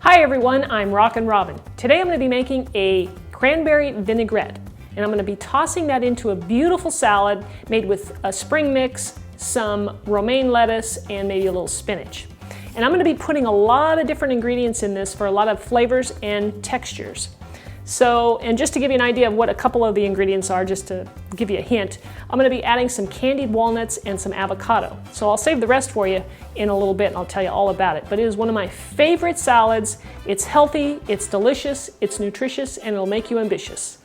Hi everyone, I'm Rockin Robin. Today I'm going to be making a cranberry vinaigrette, and I'm going to be tossing that into a beautiful salad made with a spring mix, some romaine lettuce, and maybe a little spinach. And I'm going to be putting a lot of different ingredients in this for a lot of flavors and textures. So, and just to give you an idea of what a couple of the ingredients are, just to give you a hint, I'm going to be adding some candied walnuts and some avocado. So I'll save the rest for you in a little bit and I'll tell you all about it. But it is one of my favorite salads. It's healthy, it's delicious, it's nutritious, and it'll make you ambitious.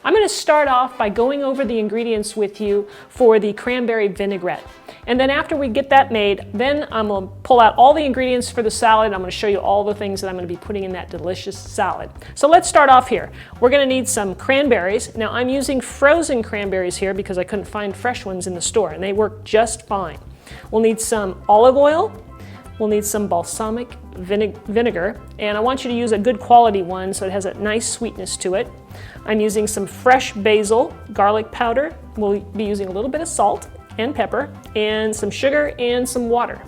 I'm going to start off by going over the ingredients with you for the cranberry vinaigrette. And then after we get that made, then I'm going to pull out all the ingredients for the salad. I'm going to show you all the things that I'm going to be putting in that delicious salad. So let's start off here. We're going to need some cranberries. Now I'm using frozen cranberries here because I couldn't find fresh ones in the store, and they work just fine. We'll need some olive oil. We'll need some balsamic vinegar, and I want you to use a good quality one so it has a nice sweetness to it. I'm using some fresh basil, garlic powder. We'll be using a little bit of salt and pepper, and some sugar and some water.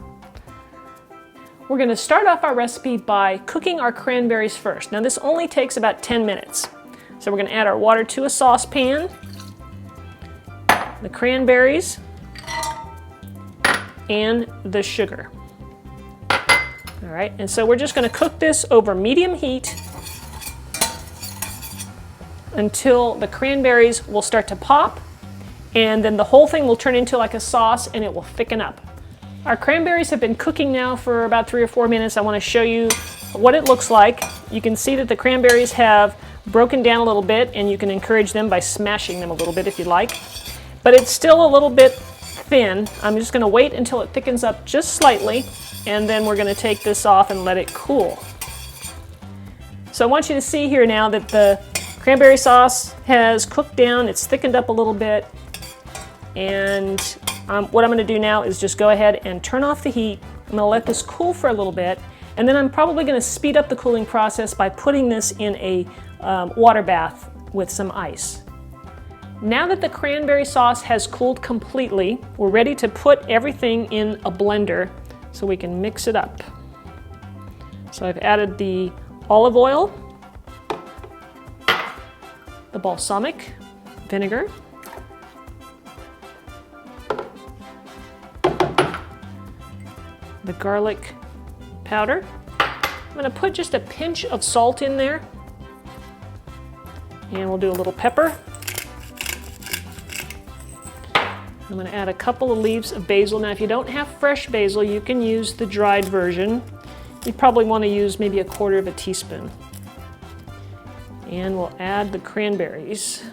We're going to start off our recipe by cooking our cranberries first. Now this only takes about 10 minutes. So we're going to add our water to a saucepan, the cranberries, and the sugar. All right, and so we're just going to cook this over medium heat until the cranberries will start to pop, and then the whole thing will turn into like a sauce and it will thicken up. Our cranberries have been cooking now for about 3 or 4 minutes. I want to show you what it looks like. You can see that the cranberries have broken down a little bit, and you can encourage them by smashing them a little bit if you like. But it's still a little bit thin. I'm just going to wait until it thickens up just slightly, and then we're going to take this off and let it cool. So I want you to see here now that the cranberry sauce has cooked down, it's thickened up a little bit, and what I'm going to do now is just go ahead and turn off the heat. I'm going to let this cool for a little bit, and then I'm probably going to speed up the cooling process by putting this in a water bath with some ice. Now that the cranberry sauce has cooled completely, we're ready to put everything in a blender so we can mix it up. So I've added the olive oil, the balsamic vinegar, the garlic powder. I'm going to put just a pinch of salt in there, and we'll do a little pepper. I'm going to add a couple of leaves of basil. Now if you don't have fresh basil, you can use the dried version. You probably want to use maybe 1/4 teaspoon. And we'll add the cranberries.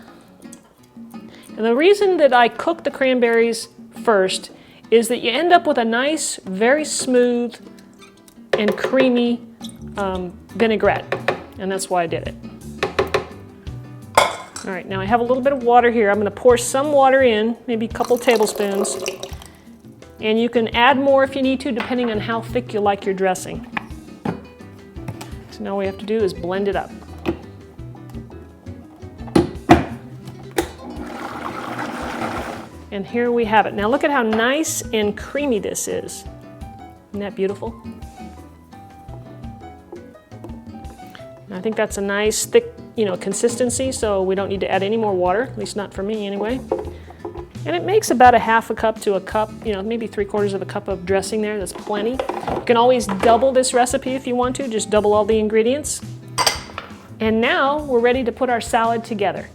And the reason that I cook the cranberries first is that you end up with a nice, very smooth and creamy vinaigrette. And that's why I did it. All right, now I have a little bit of water here. I'm going to pour some water in, maybe a couple tablespoons. And you can add more if you need to, depending on how thick you like your dressing. So now all we have to do is blend it up. And here we have it. Now look at how nice and creamy this is. Isn't that beautiful? And I think that's a nice thick, consistency, so we don't need to add any more water, at least not for me anyway. And it makes about 1/2 cup to a cup, maybe 3/4 cup of dressing there. That's plenty. You can always double this recipe if you want to, just double all the ingredients. And now we're ready to put our salad together.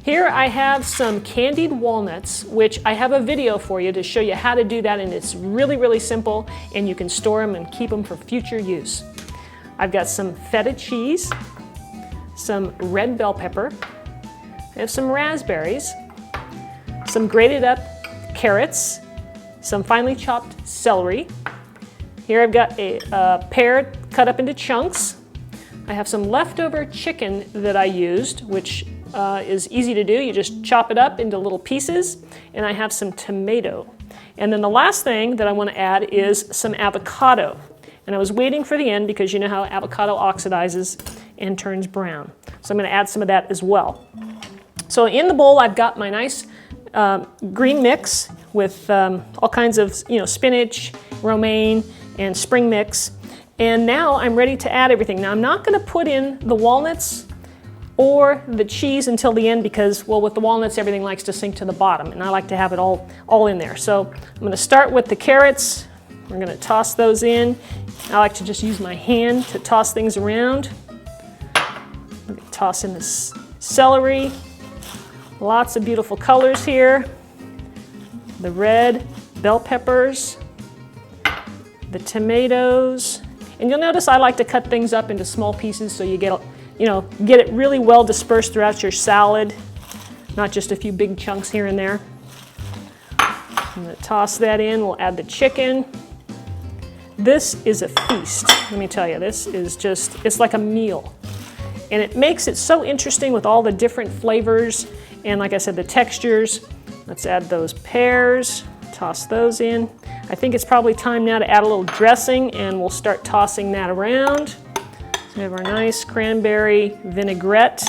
Here I have some candied walnuts, which I have a video for you to show you how to do that, and it's really, really simple, and you can store them and keep them for future use. I've got some Feta cheese, some red bell pepper, I have some raspberries, some grated up carrots, some finely chopped celery. Here I've got a pear cut up into chunks. I have some leftover chicken that I used, which is easy to do. You just chop it up into little pieces, and I have some tomato. And then the last thing that I want to add is some avocado. And I was waiting for the end because you know how avocado oxidizes and turns brown. So I'm going to add some of that as well. So in the bowl, I've got my nice green mix with all kinds of, spinach, romaine, and spring mix. And now I'm ready to add everything. Now I'm not going to put in the walnuts or the cheese until the end because, well, with the walnuts, everything likes to sink to the bottom, and I like to have it all in there. So I'm going to start with the carrots. We're going to toss those in. I like to just use my hand to toss things around. Toss in the celery. Lots of beautiful colors here. The red bell peppers, the tomatoes. And you'll notice I like to cut things up into small pieces so you get it really well dispersed throughout your salad, not just a few big chunks here and there. I'm going to toss that in. We'll add the chicken. This is a feast, let me tell you. This is it's like a meal. And it makes it so interesting with all the different flavors and, like I said, the textures. Let's add those pears, toss those in. I think it's probably time now to add a little dressing, and we'll start tossing that around. So we have our nice cranberry vinaigrette.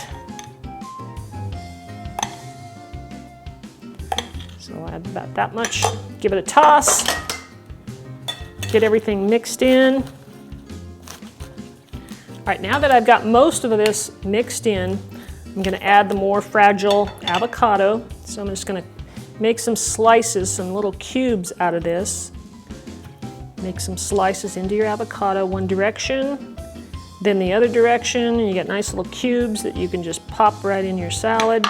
So I'll add about that much. Give it a toss. Get everything mixed in. All right, now that I've got most of this mixed in, I'm going to add the more fragile avocado. So I'm just going to make some slices, some little cubes out of this. Make some slices into your avocado, one direction, then the other direction, and you get nice little cubes that you can just pop right in your salad.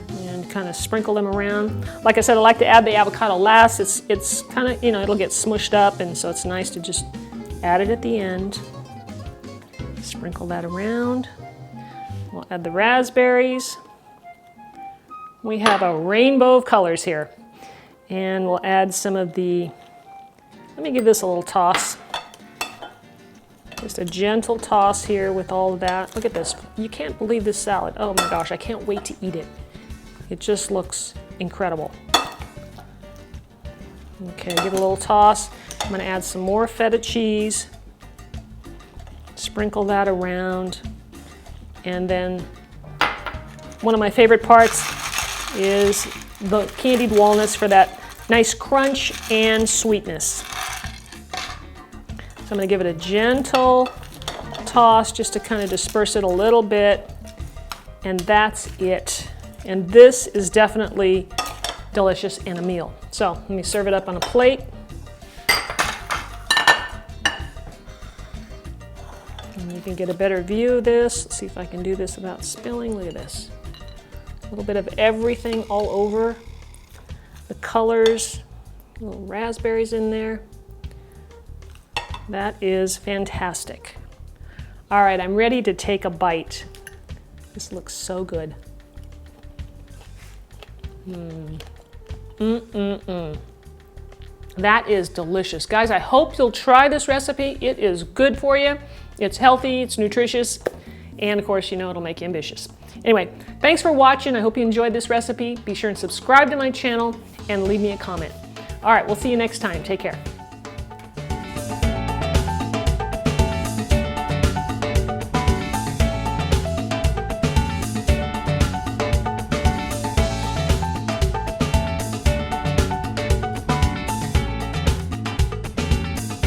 And kind of sprinkle them around. Like I said, I like to add the avocado last. It's kind of, it'll get smushed up, and so it's nice to just add it at the end. Sprinkle that around. We'll add the raspberries. We have a rainbow of colors here. And we'll add some of the, let me give this a little toss. Just a gentle toss here with all of that. Look at this. You can't believe this salad. Oh my gosh, I can't wait to eat it. It just looks incredible. Okay, give it a little toss. I'm going to add some more feta cheese. Sprinkle that around. And then one of my favorite parts is the candied walnuts for that nice crunch and sweetness. So I'm going to give it a gentle toss just to kind of disperse it a little bit. And that's it. And this is definitely delicious in a meal. So let me serve it up on a plate. And you can get a better view of this. Let's see if I can do this without spilling. Look at this. A little bit of everything all over. The colors, little raspberries in there. That is fantastic. All right, I'm ready to take a bite. This looks so good. That is delicious. Guys, I hope you'll try this recipe. It is good for you. It's healthy, it's nutritious, and of course, it'll make you ambitious. Anyway, thanks for watching. I hope you enjoyed this recipe. Be sure and subscribe to my channel and leave me a comment. All right, we'll see you next time. Take care.